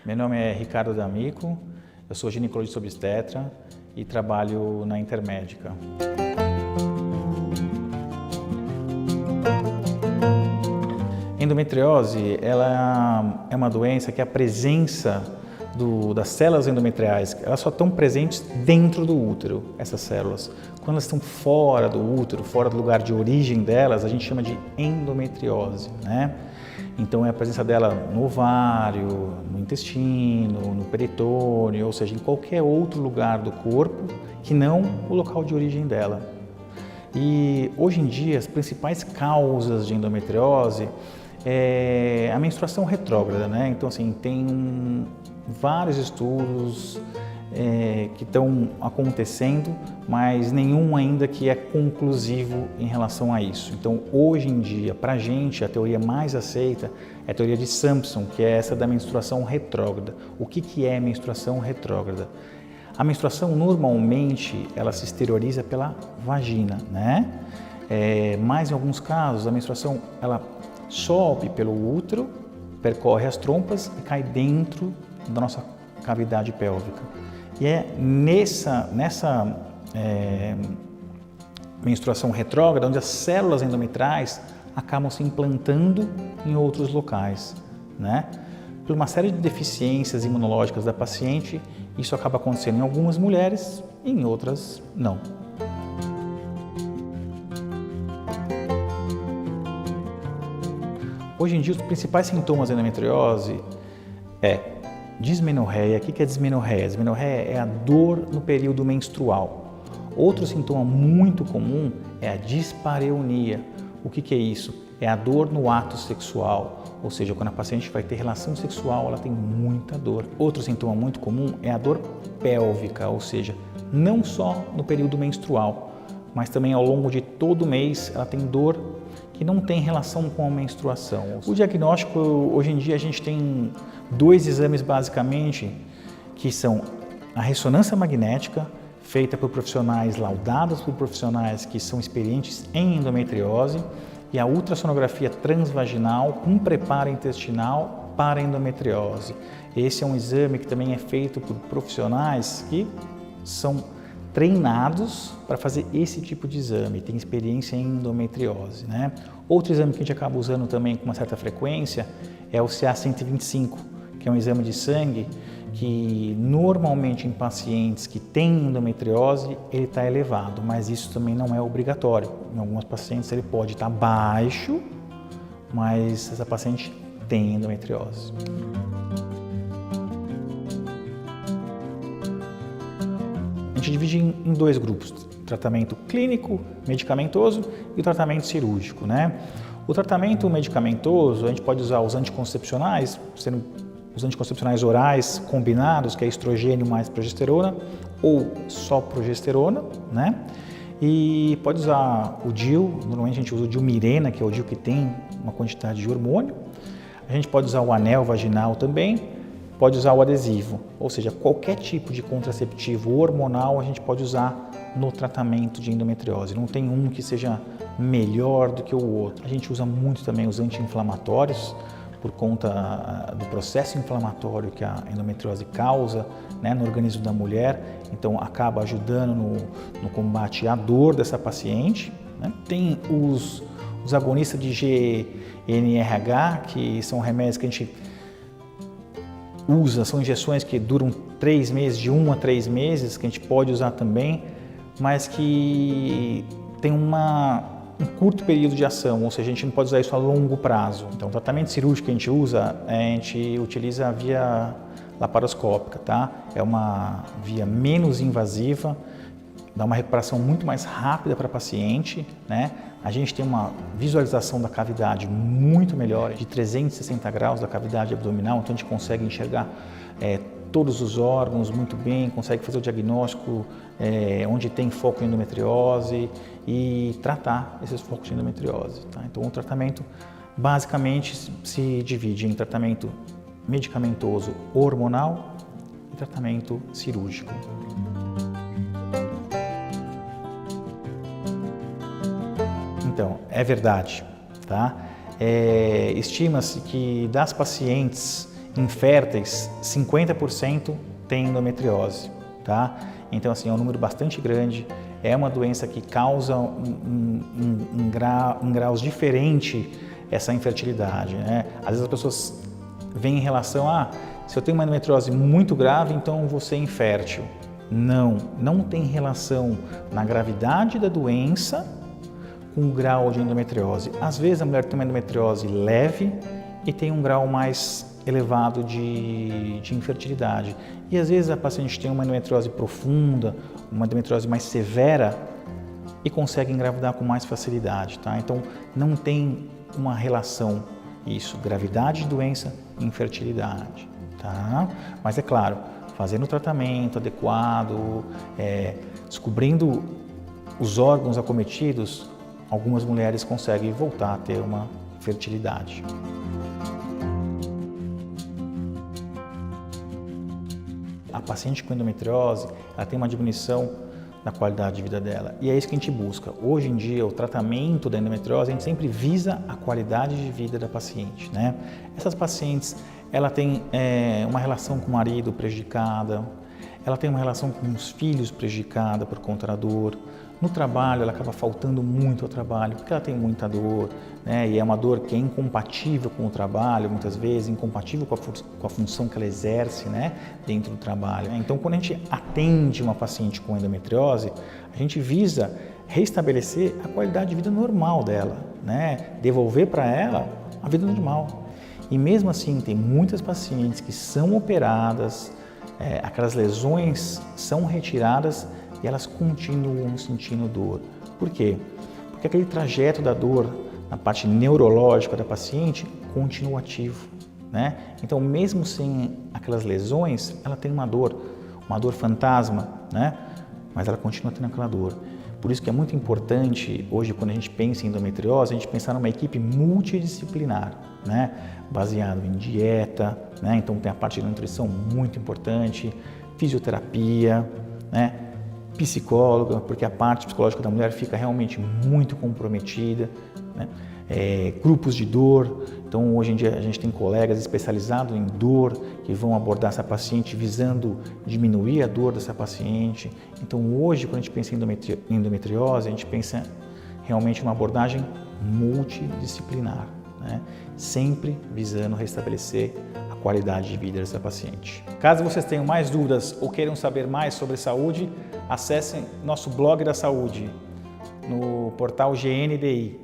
Meu nome é Ricardo D'Amico, eu sou ginecologista obstetra e trabalho na Intermédica. Endometriose, ela é uma doença que a presença das células endometriais, elas só estão presentes dentro do útero, essas células. Quando elas estão fora do útero, fora do lugar de origem delas, a gente chama de endometriose, né? Então é a presença dela no ovário, no intestino, no peritônio, ou seja, em qualquer outro lugar do corpo que não o local de origem dela. E hoje em dia as principais causas de endometriose é a menstruação retrógrada, né? Então assim, tem vários estudos que estão acontecendo, mas nenhum ainda que é conclusivo em relação a isso. Então, hoje em dia, para a gente, a teoria mais aceita é a teoria de Sampson, que é essa da menstruação retrógrada. O que é menstruação retrógrada? A menstruação, normalmente, ela se exterioriza pela vagina, né? Mas, em alguns casos, a menstruação, ela sobe pelo útero, percorre as trompas e cai dentro da nossa cavidade pélvica. E é nessa menstruação retrógrada onde as células endometriais acabam se implantando em outros locais, né? Por uma série de deficiências imunológicas da paciente, isso acaba acontecendo em algumas mulheres e em outras não. Hoje em dia, os principais sintomas da endometriose é dismenorreia. O que é dismenorreia? Dismenorreia é a dor no período menstrual. Outro sintoma muito comum é a dispareunia. O que é isso? É a dor no ato sexual, ou seja, quando a paciente vai ter relação sexual, ela tem muita dor. Outro sintoma muito comum é a dor pélvica, ou seja, não só no período menstrual, mas também ao longo de todo o mês ela tem dor que não tem relação com a menstruação. O diagnóstico, hoje em dia, a gente tem dois exames basicamente, que são a ressonância magnética, feita por profissionais laudados por profissionais que são experientes em endometriose, e a ultrassonografia transvaginal com preparo intestinal para endometriose. Esse é um exame que também é feito por profissionais que são treinados para fazer esse tipo de exame, tem experiência em endometriose, né? Outro exame que a gente acaba usando também com uma certa frequência é o CA-125, que é um exame de sangue que normalmente em pacientes que têm endometriose ele está elevado, mas isso também não é obrigatório. Em algumas pacientes ele pode estar baixo, mas essa paciente tem endometriose. A gente divide em dois grupos, tratamento clínico, medicamentoso e o tratamento cirúrgico, né? O tratamento medicamentoso, a gente pode usar os anticoncepcionais, sendo os anticoncepcionais orais combinados, que é estrogênio mais progesterona, ou só progesterona, né? E pode usar o DIU, normalmente a gente usa o DIU Mirena, que é o DIU que tem uma quantidade de hormônio. A gente pode usar o anel vaginal também, pode usar o adesivo, ou seja, qualquer tipo de contraceptivo hormonal a gente pode usar no tratamento de endometriose. Não tem um que seja melhor do que o outro. A gente usa muito também os anti-inflamatórios por conta do processo inflamatório que a endometriose causa, né, no organismo da mulher, então acaba ajudando no combate à dor dessa paciente, né? Tem os agonistas de GnRH, que são remédios que a gente usa, são injeções que duram 3 meses, de 1 a 3 meses, que a gente pode usar também, mas que tem um curto período de ação, ou seja, a gente não pode usar isso a longo prazo. Então, o tratamento cirúrgico que a gente utiliza a via laparoscópica, tá? É uma via menos invasiva, dá uma recuperação muito mais rápida para a paciente, né? A gente tem uma visualização da cavidade muito melhor, de 360 graus da cavidade abdominal, então a gente consegue enxergar todos os órgãos muito bem, consegue fazer o diagnóstico onde tem foco em endometriose e tratar esses focos de endometriose, tá? Então o tratamento basicamente se divide em tratamento medicamentoso hormonal e tratamento cirúrgico. Então, é verdade, tá? Estima-se que das pacientes inférteis, 50% têm endometriose, tá? Então, assim, é um número bastante grande, é uma doença que causa em graus diferentes essa infertilidade, né? Às vezes as pessoas veem em relação a, se eu tenho uma endometriose muito grave, então eu vou ser infértil. Não, não tem relação na gravidade da doença com o grau de endometriose. Às vezes a mulher tem uma endometriose leve e tem um grau mais elevado de infertilidade. E às vezes a paciente tem uma endometriose profunda, uma endometriose mais severa e consegue engravidar com mais facilidade, tá? Então não tem uma relação isso, gravidade de doença e infertilidade, tá? Mas é claro, fazendo o tratamento adequado, descobrindo os órgãos acometidos, algumas mulheres conseguem voltar a ter uma fertilidade. A paciente com endometriose, ela tem uma diminuição na qualidade de vida dela. E é isso que a gente busca. Hoje em dia, o tratamento da endometriose, a gente sempre visa a qualidade de vida da paciente, né? Essas pacientes, ela tem uma relação com o marido prejudicada, ela tem uma relação com os filhos prejudicada por conta da dor. No trabalho, ela acaba faltando muito ao trabalho, porque ela tem muita dor, né? E é uma dor que é incompatível com o trabalho, muitas vezes, incompatível com a função que ela exerce, né? Dentro do trabalho. Então, quando a gente atende uma paciente com endometriose, a gente visa restabelecer a qualidade de vida normal dela, né? Devolver para ela a vida normal. E mesmo assim, tem muitas pacientes que são operadas, aquelas lesões são retiradas e elas continuam sentindo dor. Por quê? Porque aquele trajeto da dor na parte neurológica da paciente continua ativo, né? Então, mesmo sem aquelas lesões, ela tem uma dor fantasma, né? Mas ela continua tendo aquela dor. Por isso que é muito importante, hoje, quando a gente pensa em endometriose, a gente pensar numa equipe multidisciplinar, né? Baseado em dieta, né? Então tem a parte de nutrição muito importante, fisioterapia, né? Psicóloga, porque a parte psicológica da mulher fica realmente muito comprometida, né? Grupos de dor, então hoje em dia a gente tem colegas especializados em dor que vão abordar essa paciente visando diminuir a dor dessa paciente. Então hoje, quando a gente pensa em endometriose, a gente pensa realmente uma abordagem multidisciplinar, né? Sempre visando restabelecer a qualidade de vida dessa paciente. Caso vocês tenham mais dúvidas ou queiram saber mais sobre saúde, acessem nosso blog da saúde no portal GNDI.